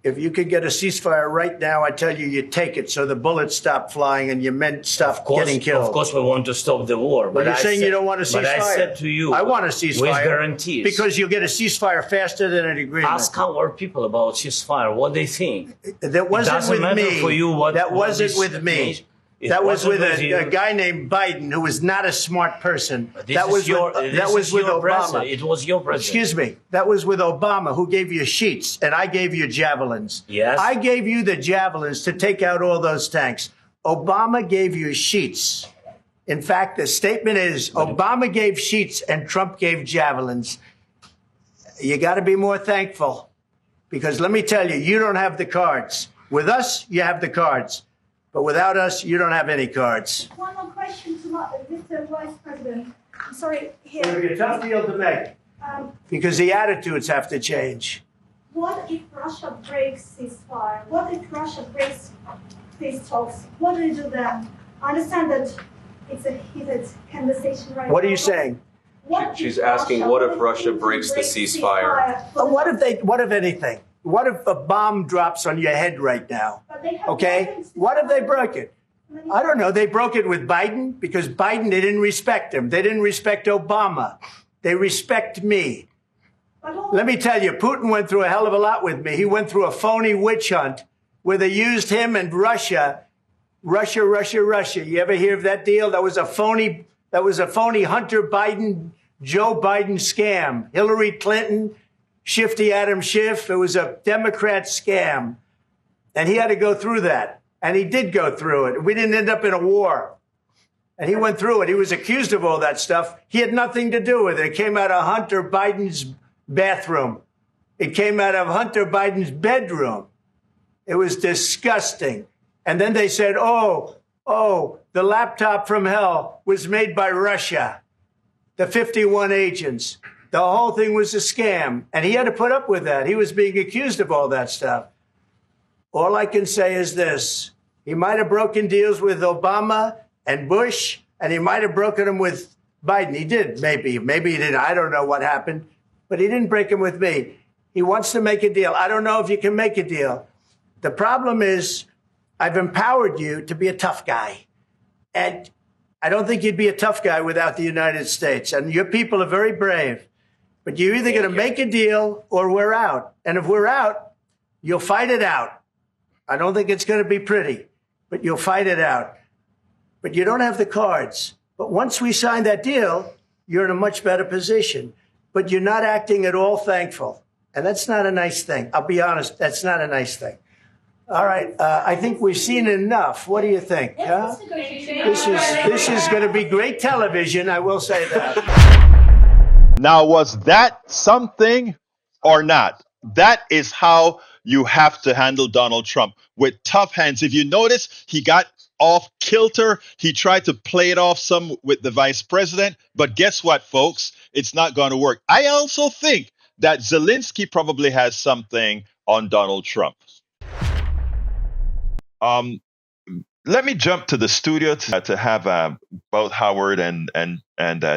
if you could get a ceasefire right now, I tell you, you take it so the bullets stop flying and your men stop getting killed. Of course, we want to stop the war. But you're saying you don't want a ceasefire. But I said to you, I want a ceasefire. With guarantees. Because you'll get a ceasefire faster than an agreement. Ask our people about ceasefire, what they think. That wasn't with me. For you that wasn't with me. That was with a guy named Biden, who was not a smart person. That was with Obama. President. It was your president. Excuse me. That was with Obama, who gave you sheets, and I gave you javelins. Yes. I gave you the javelins to take out all those tanks. Obama gave you sheets. In fact, the statement is Obama gave sheets and Trump gave javelins. You got to be more thankful, because let me tell you, you don't have the cards. With us, you have the cards. But without us, you don't have any cards. One more question to Mr. Vice President. I'm sorry, here. It'll be a tough deal to make because the attitudes have to change. What if Russia breaks ceasefire? What if Russia breaks peace talks? What do you do then? I understand that it's a heated conversation right now. What are you saying? She's asking, what if Russia breaks the ceasefire? What if anything? What if a bomb drops on your head right now? Okay? What if they broke it? I don't know. They broke it with Biden because Biden, they didn't respect him. They didn't respect Obama. They respect me. Let me tell you, Putin went through a hell of a lot with me. He went through a phony witch hunt where they used him and Russia. You ever hear of that deal? That was a phony Hunter Biden, Joe Biden scam. Hillary Clinton, Shifty Adam Schiff. It was a Democrat scam. And he had to go through that. And he did go through it. We didn't end up in a war. And he went through it. He was accused of all that stuff. He had nothing to do with it. It came out of Hunter Biden's bathroom. It came out of Hunter Biden's bedroom. It was disgusting. And then they said, oh, the laptop from hell was made by Russia. The 51 agents. The whole thing was a scam. And he had to put up with that. He was being accused of all that stuff. All I can say is this. He might have broken deals with Obama and Bush, and he might have broken them with Biden. He did, maybe. Maybe he didn't. I don't know what happened. But he didn't break them with me. He wants to make a deal. I don't know if you can make a deal. The problem is I've empowered you to be a tough guy. And I don't think you'd be a tough guy without the United States. And your people are very brave. But you're either going to make a deal or we're out. And if we're out, you'll fight it out. I don't think it's going to be pretty, but you'll fight it out. But you don't have the cards. But once we sign that deal, you're in a much better position. But you're not acting at all thankful. And that's not a nice thing. I'll be honest, that's not a nice thing. All right, I think we've seen enough. What do you think? Huh? This is going to be great television, I will say that. Now, was that something or not? That is how you have to handle Donald Trump, with tough hands. If you notice, he got off kilter. He tried to play it off some with the vice president. But guess what, folks? It's not going to work. I also think that Zelensky probably has something on Donald Trump. Let me jump to the studio to have both Howard and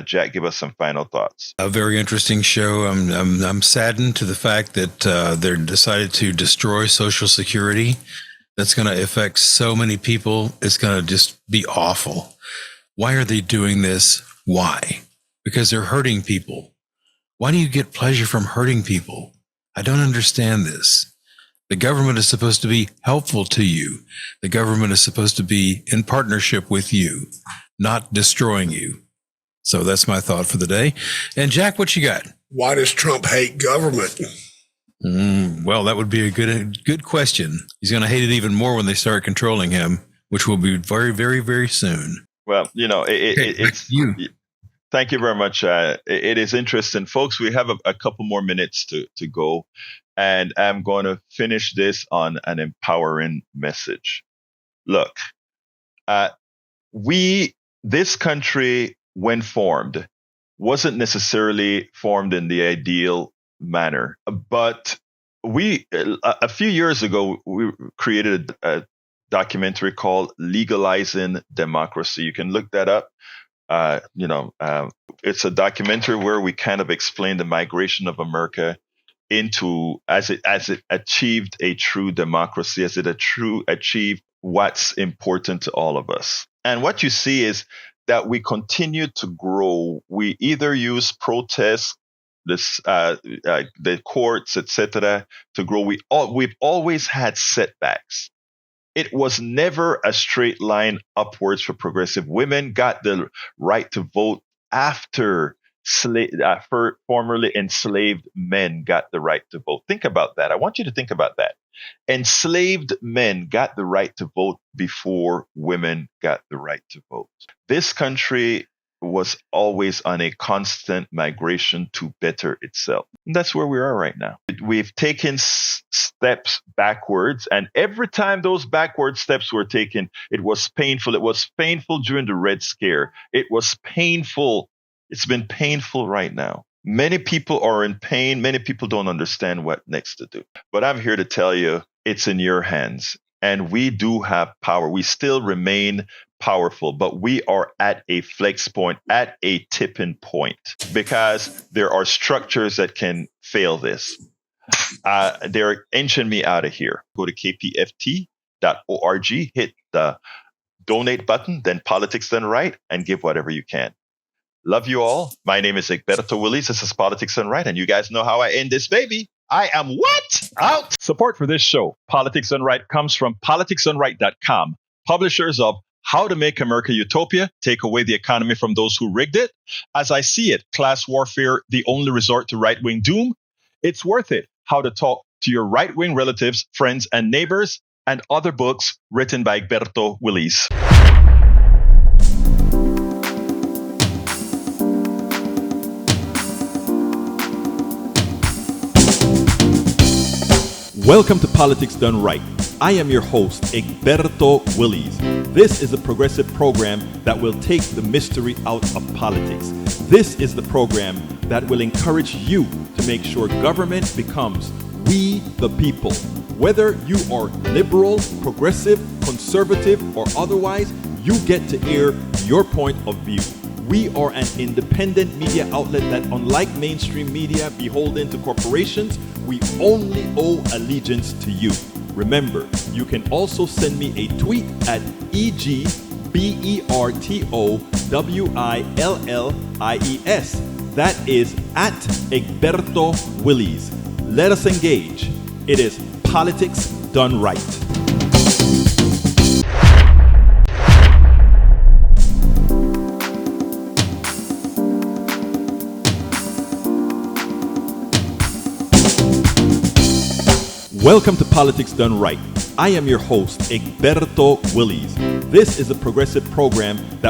Jack give us some final thoughts. A very interesting show. I'm saddened to the fact that they're decided to destroy Social Security. That's going to affect so many people. It's going to just be awful. Why are they doing this? Why? Because they're hurting people. Why do you get pleasure from hurting people? I don't understand this. The government is supposed to be helpful to you. The government is supposed to be in partnership with you, not destroying you. So that's my thought for the day. And Jack, what you got? Why does Trump hate government? Well, that would be a good question. He's going to hate it even more when they start controlling him, which will be very, very, very soon. Well, it's you. Thank you very much. It is interesting, folks. We have a couple more minutes to go. And I'm going to finish this on an empowering message. Look, this country, when formed, wasn't necessarily formed in the ideal manner, but a few years ago, we created a documentary called Legalizing Democracy. You can look that up. It's a documentary where we kind of explain the migration of America into as it achieved a true democracy, as it achieved what's important to all of us. And what you see is that we continue to grow. We either use protests, the courts, etc., to grow. We've always had setbacks. It was never a straight line upwards for progressive. Women got the right to vote after formerly enslaved men got the right to vote. Think about that. I want you to think about that. Enslaved men got the right to vote before women got the right to vote. This country was always on a constant migration to better itself. And that's where we are right now. We've taken steps backwards, and every time those backward steps were taken, it was painful. It was painful during the Red Scare. It was painful. It's been painful right now. Many people are in pain. Many people don't understand what next to do. But I'm here to tell you, it's in your hands. And we do have power. We still remain powerful, but we are at a flex point, at a tipping point, because there are structures that can fail this. They're inching me out of here. Go to kpft.org, hit the donate button, then Politics Done Right, and give whatever you can. Love you all. My name is Egberto Willies. This is Politics Done Right, and you guys know how I end this baby. I am what? Out. Support for this show, Politics Done Right, comes from politicsdoneright.com, publishers of How to Make America Utopia, Take Away the Economy from Those Who Rigged It. As I See It, Class Warfare, The Only Resort to Right-Wing Doom. It's Worth It, How to Talk to Your Right-Wing Relatives, Friends, and Neighbors, and other books written by Egberto Willies. Welcome to Politics Done Right. I am your host, Egberto Willies. This is a progressive program that will take the mystery out of politics. This is the program that will encourage you to make sure government becomes we the people. Whether you are liberal, progressive, conservative, or otherwise, you get to air your point of view. We are an independent media outlet that, unlike mainstream media beholden to corporations, we only owe allegiance to you. Remember, you can also send me a tweet at EGBERTOWILLIES. That is at Egberto Willies. Let us engage. It is Politics Done Right. Welcome to Politics Done Right. I am your host, Egberto Willies. This is a progressive program that